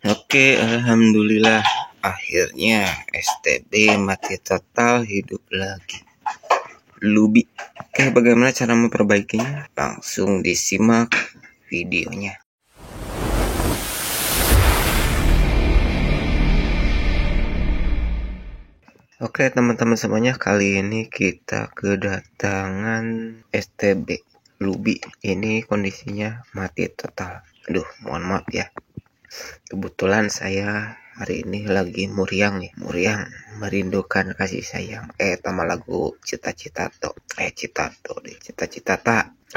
Oke, alhamdulillah akhirnya STB mati total, hidup lagi. Lubi. Oke, bagaimana cara memperbaikinya? Langsung disimak videonya. Oke teman-teman semuanya, kali ini kita kedatangan STB Lubi. Ini kondisinya mati total. Aduh, mohon maaf ya. Kebetulan saya hari ini lagi muriang merindukan kasih sayang. Sama lagu cita-cita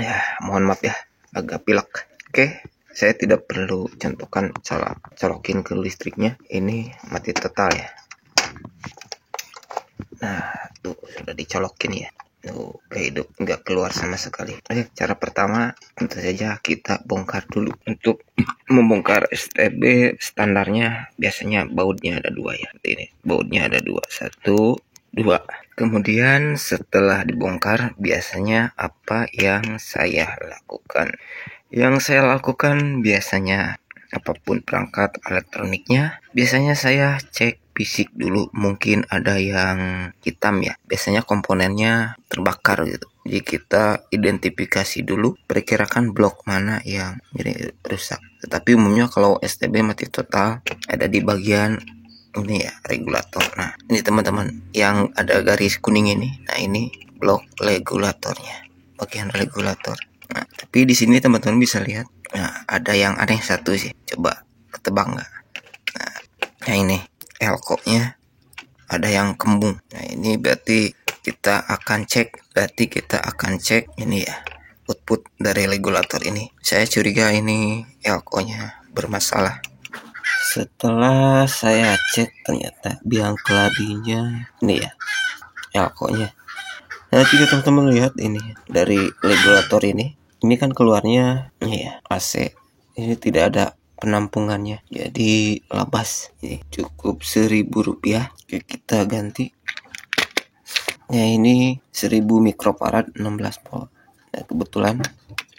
ya, mohon maaf ya, agak pilek. Oke, saya tidak perlu contohkan colokin ke listriknya. Ini mati total ya. Nah, tuh sudah dicolokin ya. Hidup nggak keluar sama sekali. Cara pertama tentu saja kita bongkar dulu. Untuk membongkar STB standarnya biasanya bautnya ada 2 ya. Ini bautnya ada 2, 1, 2. Kemudian setelah dibongkar, biasanya apa yang saya lakukan? Yang saya lakukan biasanya, apapun perangkat elektroniknya, biasanya saya cek fisik dulu. Mungkin ada yang hitam ya, biasanya komponennya terbakar gitu. Jadi kita identifikasi dulu, perkirakan blok mana yang jadi rusak. Tetapi umumnya kalau STB mati total ada di bagian ini ya, regulator. Nah, ini teman-teman yang ada garis kuning ini. Nah, ini blok regulatornya, bagian regulator. Nah, tapi di sini teman-teman bisa lihat, nah, ada yang aneh satu sih. Coba ketebak nggak? Nah, ini elko-nya ada yang kembung. Nah, ini berarti kita akan cek ini ya, output dari regulator ini. Saya curiga ini elko-nya bermasalah. Setelah saya cek, ternyata biang keladinya ini ya, elko-nya. Nah, jika teman-teman lihat ini dari regulator ini kan keluarnya ini ya, AC. Ini tidak ada penampungannya, jadi labas. Ini cukup Rp1.000. Oke, kita ganti. Ya, ini 1000 mikrofarad 16 volt. Nah, kebetulan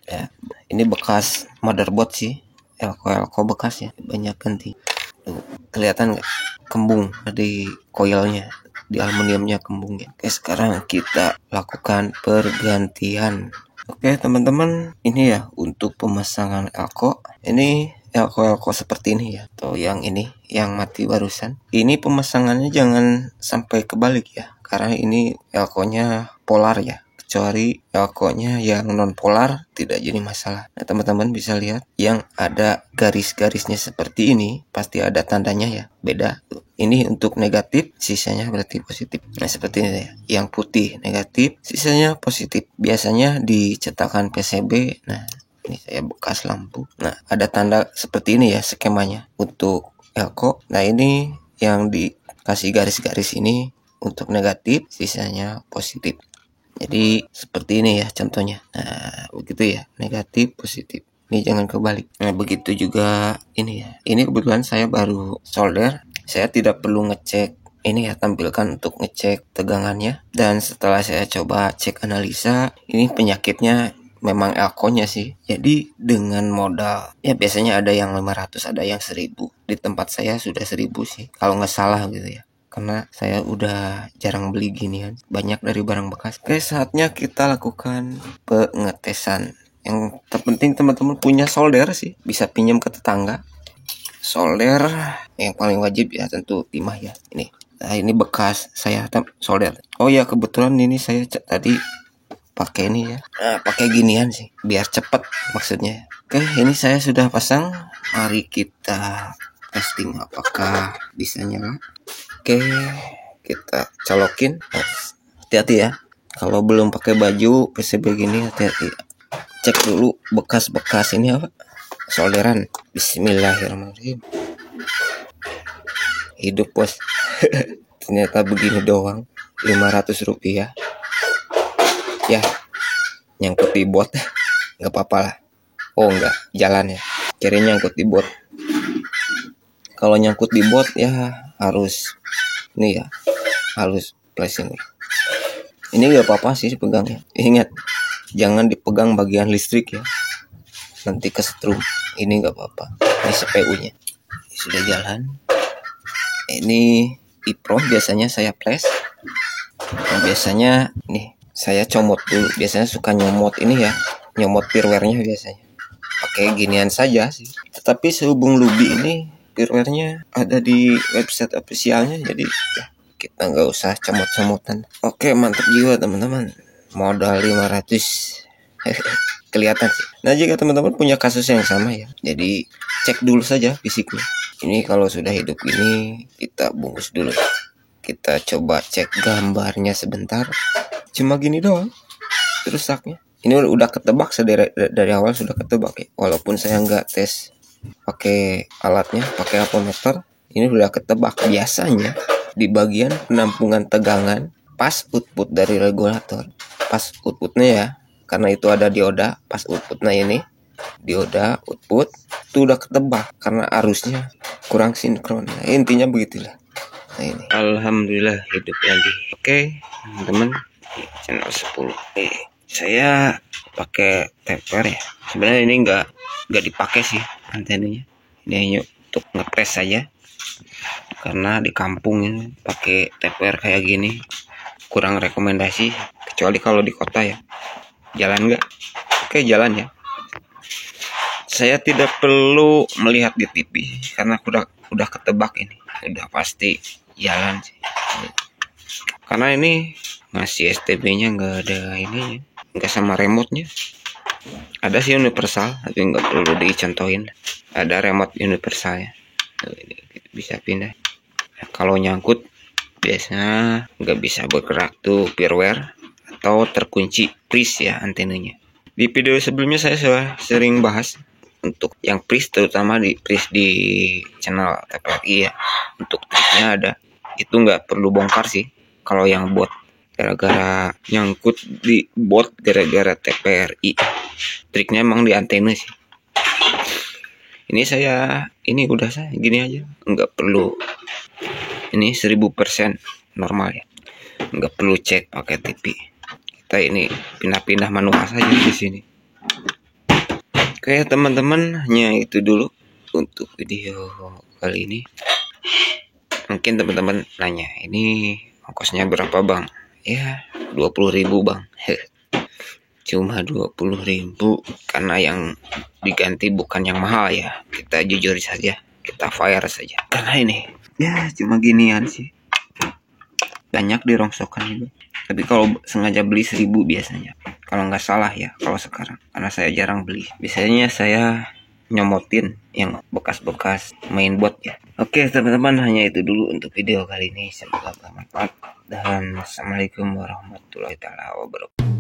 ya, ini bekas motherboard sih, elko bekas ya, banyak ganti. Tuh, kelihatan nggak kembung di coilnya, di aluminiumnya kembung ya. Oke, sekarang kita lakukan pergantian. Oke teman-teman, ini ya untuk pemasangan elko. Ini elko seperti ini ya, atau yang ini yang mati barusan. Ini pemasangannya jangan sampai kebalik ya, karena ini elko-nya polar ya. Kecuali elko-nya yang non polar tidak jadi masalah. Nah, teman-teman bisa lihat yang ada garis-garisnya seperti ini, pasti ada tandanya ya, beda. Ini untuk negatif, sisanya berarti positif. Nah, seperti ini ya. Yang putih negatif, sisanya positif. Biasanya di cetakan PCB. Nah, ini saya bekas lampu. Nah, ada tanda seperti ini ya skemanya untuk elko. Nah, ini yang dikasih garis-garis ini untuk negatif, sisanya positif. Jadi seperti ini ya contohnya. Nah, begitu ya, negatif positif. Ini jangan kebalik. Nah, begitu juga ini ya. Ini kebetulan saya baru solder. Saya tidak perlu ngecek ini ya, tampilkan untuk ngecek tegangannya. Dan setelah saya coba cek analisa, ini penyakitnya memang elko-nya sih. Jadi dengan modal ya, biasanya ada yang 500, ada yang 1000. Di tempat saya sudah 1000 sih, kalau nggak salah gitu ya. Karena saya udah jarang beli ginian, banyak dari barang bekas. Oke, saatnya kita lakukan pengetesan. Yang terpenting teman-teman punya solder sih, bisa pinjam ke tetangga. Solder yang paling wajib ya tentu timah ya. Ini, nah ini bekas saya solder. Oh ya, kebetulan ini saya tadi pakai ini ya. Nah, pakai ginian sih, biar cepet maksudnya. Oke, ini saya sudah pasang. Mari kita testing apakah bisa nyala. Oke, kita colokin. Hati-hati ya, kalau belum pakai baju PCB gini, hati-hati. Cek dulu bekas-bekas ini apa, solderan. Bismillahirrahmanirrahim. Hidup bos. Ternyata begini doang, Rp500 ya, nyangkut di bot. Nggak apa-apa lah. Oh enggak, jalan ya, kira nyangkut di bot. Kalau nyangkut di bot ya harus ini ya, harus flashing. Ini nggak apa-apa sih pegangnya. Ingat, jangan dipegang bagian listrik ya, nanti kesetrum. Ini nggak apa-apa, ini CPU-nya. sudah jalan. Ini e-pro biasanya saya flash. Nah, biasanya nih saya comot dulu. Biasanya suka nyomot ini ya, nyomot firmware-nya biasanya. Pakai ginian saja sih. Tetapi sehubung Lubi ini firmware-nya ada di website officialnya, jadi ya, kita nggak usah comot-comotan. Oke, mantap juga teman-teman. Modal 500. Kelihatan sih. Nah, jika teman-teman punya kasus yang sama ya, jadi cek dulu saja fisiknya. Ini kalau sudah hidup ini kita bungkus dulu. Kita coba cek gambarnya sebentar. Cuma gini doang rusaknya. Ini udah ketebak dari awal, sudah ketebak ya. Walaupun saya nggak tes pakai alatnya, pakai apometer, ini udah ketebak. Biasanya di bagian penampungan tegangan pas output dari regulator, pas outputnya ya, karena itu ada dioda, pas outputnya ini dioda output itu udah ketebak karena arusnya kurang sinkron. Nah, intinya begitulah. Nah, ini alhamdulillah hidup lagi. Oke teman-teman, channel 10. Saya pakai taper ya. Sebenarnya ini nggak dipakai sih antenanya. Ini hanya untuk ngetes saja. Karena di kampung ini pakai taper kayak gini kurang rekomendasi, kecuali kalau di kota ya. Jalan nggak? Oke, jalan ya. Saya tidak perlu melihat di TV karena udah ketebak ini. Udah pasti jalan sih. Karena ini ngasih STB-nya nggak ada ini, nggak sama remote-nya. Ada sih universal, tapi nggak perlu dicontohin. Ada remote universalnya. Ini bisa pindah. Kalau nyangkut biasanya nggak bisa bergerak tuh firmware atau terkunci pris ya antenanya. Di video sebelumnya saya sudah sering bahas untuk yang pris, terutama di pris di channel TPRI ya. Untuk triknya ada, itu nggak perlu bongkar sih. Kalau yang bot gara-gara nyangkut di bot gara-gara TPRI, triknya emang di antena sih. Ini udah saya gini aja, nggak perlu. Ini 1000% normal ya, nggak perlu cek pakai TV. Kita ini pindah-pindah manual saja di sini. Oke teman-teman, hanya itu dulu untuk video kali ini. Mungkin teman-teman nanya, ini ongkosnya berapa bang? Ya 20.000 bang. Cuma 20.000 karena yang diganti bukan yang mahal ya. Kita jujur saja, kita fire saja. Karena ini ya cuma ginian sih. Banyak di rongsokan juga. Tapi kalau sengaja beli 1.000 biasanya. Kalau nggak salah ya, kalau sekarang. Karena saya jarang beli. Biasanya saya nyomotin yang bekas-bekas mainbot ya. Oke teman-teman, hanya itu dulu untuk video kali ini. Semoga bermanfaat. Dan Assalamualaikum warahmatullahi wabarakatuh.